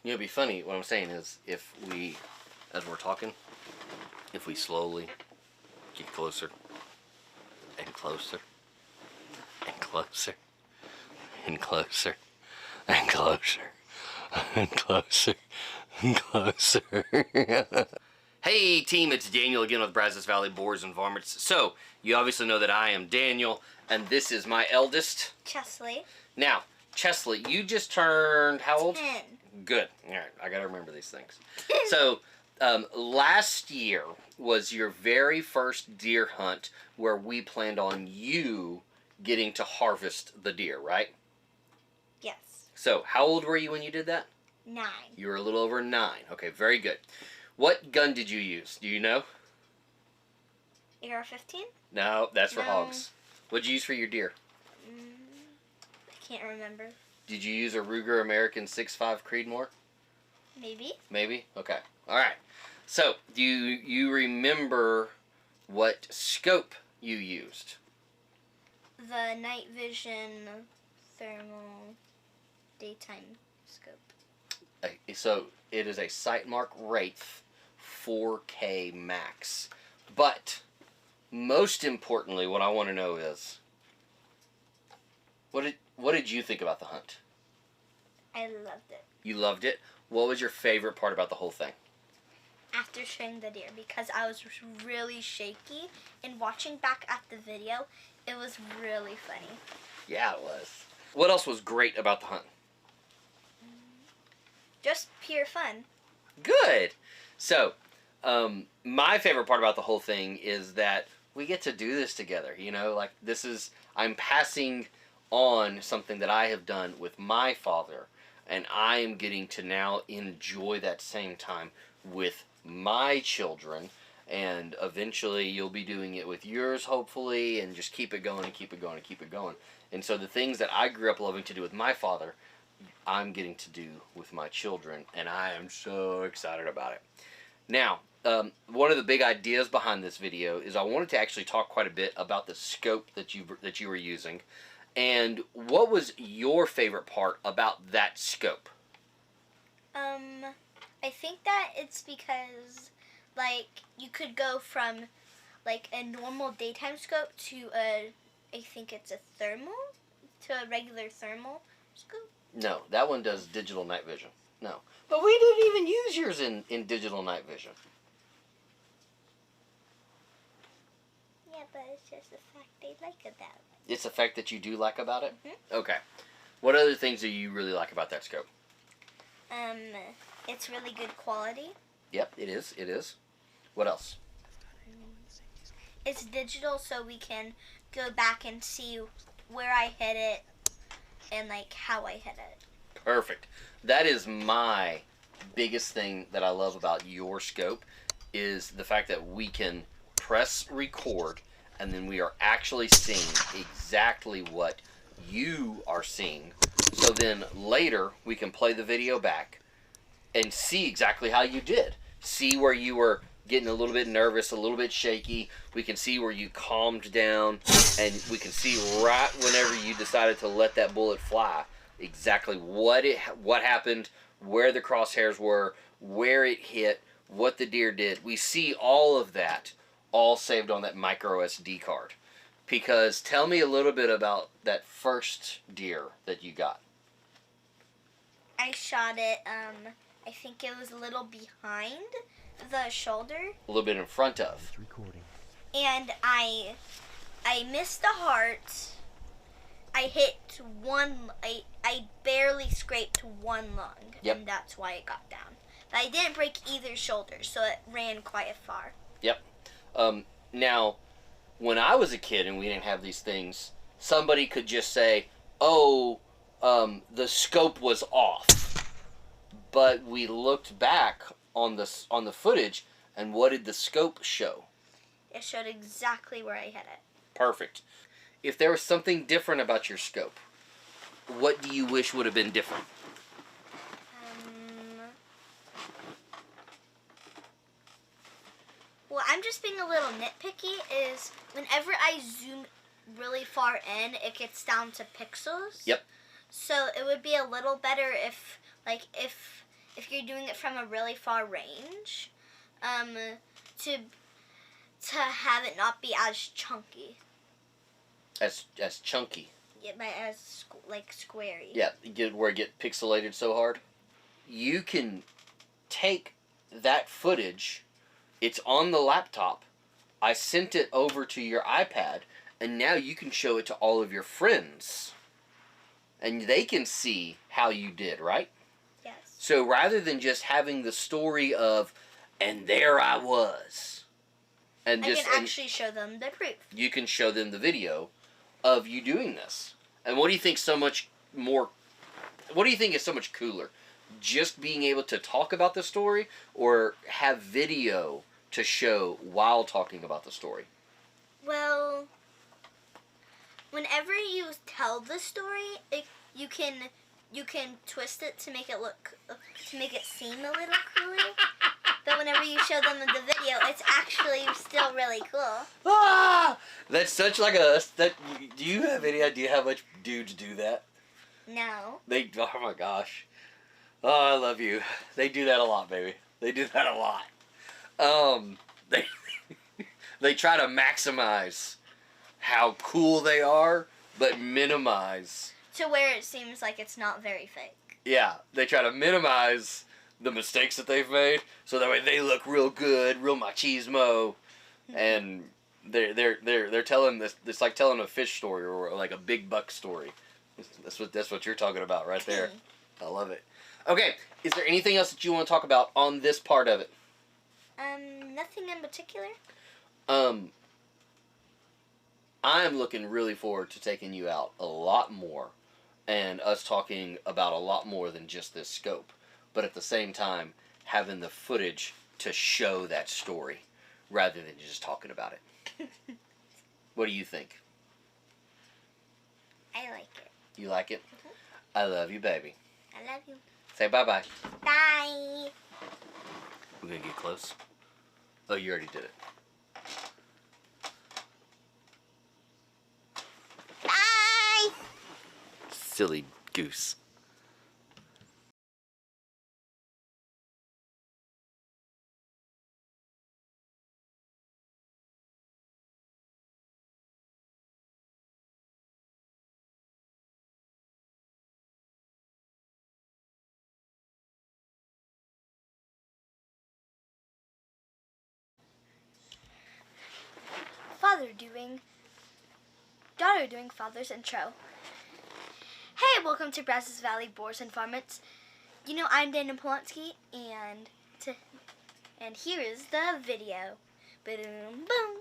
You know, it'd be funny. What I'm saying is, if we, as we're talking, if we slowly get closer and closer and closer and closer and closer and closer and closer. Hey team, it's Daniel again with Brazos Valley Boars and Varmits. So, you obviously know that I am Daniel, and this is my eldest, Chesley. Now, Chesley, you just turned how old? 10. Good. All right, I gotta remember these things. So, last year was your very first deer hunt where we planned on you getting to harvest the deer, right? Yes. So, how old were you when you did that? 9. You were a little over 9. Okay, very good. What gun did you use? Do you know? AR-15? No, that's for hogs. What did you use for your deer? I can't remember. Did you use a Ruger American 6.5 Creedmoor? Maybe. Maybe? Okay. All right. So, do you remember what scope you used? The night vision thermal daytime scope. So, it is a Sightmark Wraith 4K Max. But, most importantly, what I want to know is, what did you think about the hunt? I loved it. You loved it? What was your favorite part about the whole thing? After shooting the deer, because I was really shaky, and watching back at the video, it was really funny. Yeah, it was. What else was great about the hunt? Just pure fun. Good. So, my favorite part about the whole thing is that we get to do this together. You know, like I'm passing on something that I have done with my father, and I am getting to now enjoy that same time with my children, and eventually you'll be doing it with yours, hopefully, and just keep it going and keep it going and keep it going. And so the things that I grew up loving to do with my father, I'm getting to do with my children, and I am so excited about it. Now, one of the big ideas behind this video is I wanted to actually talk quite a bit about the scope that you were using. And what was your favorite part about that scope? I think that it's because, like, you could go from, like, a normal daytime scope to I think it's a regular thermal scope. No, that one does digital night vision. No. But we didn't even use yours in digital night vision. Yeah, but it's just the fact they like about it. It's the fact that you do like about it? Mm-hmm. Okay. What other things do you really like about that scope? It's really good quality. Yep, it is. It is. What else? It's digital, so we can go back and see where I hit it and, like, how I hit it. Perfect. That is my biggest thing that I love about your scope, is the fact that we can press record and then we are actually seeing exactly what you are seeing. So then later we can play the video back and see exactly how you did. See where you were getting a little bit nervous, a little bit shaky. We can see where you calmed down, and we can see right whenever you decided to let that bullet fly exactly what happened, where the crosshairs were, where it hit, what the deer did. We see all of that all saved on that micro SD card. Because tell me a little bit about that first deer that you got. I shot it, I think it was a little behind the shoulder. A little bit in front of. It's recording. And I missed the heart. I hit I barely scraped one lung. Yep. And that's why it got down. But I didn't break either shoulder, so it ran quite far. Yep. Now, when I was a kid and we didn't have these things, somebody could just say, oh, the scope was off. But we looked back on the footage, and what did the scope show? It showed exactly where I hit it. Perfect. If there was something different about your scope, what do you wish would have been different? Well, I'm just being a little nitpicky, is whenever I zoom really far in, it gets down to pixels. Yep. So it would be a little better if you're doing it from a really far range, to have it not be as chunky. As chunky. Yeah, but as like squarey. Yeah, where it get pixelated so hard. You can take that footage. It's on the laptop. I sent it over to your iPad, and now you can show it to all of your friends. And they can see how you did, right? Yes. So rather than just having the story of, and there I was, and I can actually show them the proof. You can show them the video of you doing this. And what do you think so much more? What do you think is so much cooler? Just being able to talk about the story, or have video to show while talking about the story? Well, whenever you tell the story, you can twist it to make it seem a little cooler. But whenever you show them the video, it's actually still really cool. Ah! That's such like a... do you have any idea how much dudes do that? No. Oh my gosh. Oh, I love you. They do that a lot, baby. They do that a lot. They try to maximize how cool they are, but minimize... to where it seems like it's not very fake. Yeah, they try to minimize the mistakes that they've made, so that way they look real good, real machismo, and they're telling this. It's like telling a fish story or like a big buck story. That's what you're talking about right there. I love it. Okay, is there anything else that you want to talk about on this part of it? Nothing in particular. I am looking really forward to taking you out a lot more, and us talking about a lot more than just this scope. But at the same time, having the footage to show that story rather than just talking about it. What do you think? I like it. You like it? I love you, baby. I love you. Say bye-bye. Bye. We're going to get close. Oh, you already did it. Bye. Silly goose. Daughter doing father's intro. Hey, welcome to Brazos Valley Boars and Varmits. You know, I'm Dana Polanski, and here is the video. Boom, boom.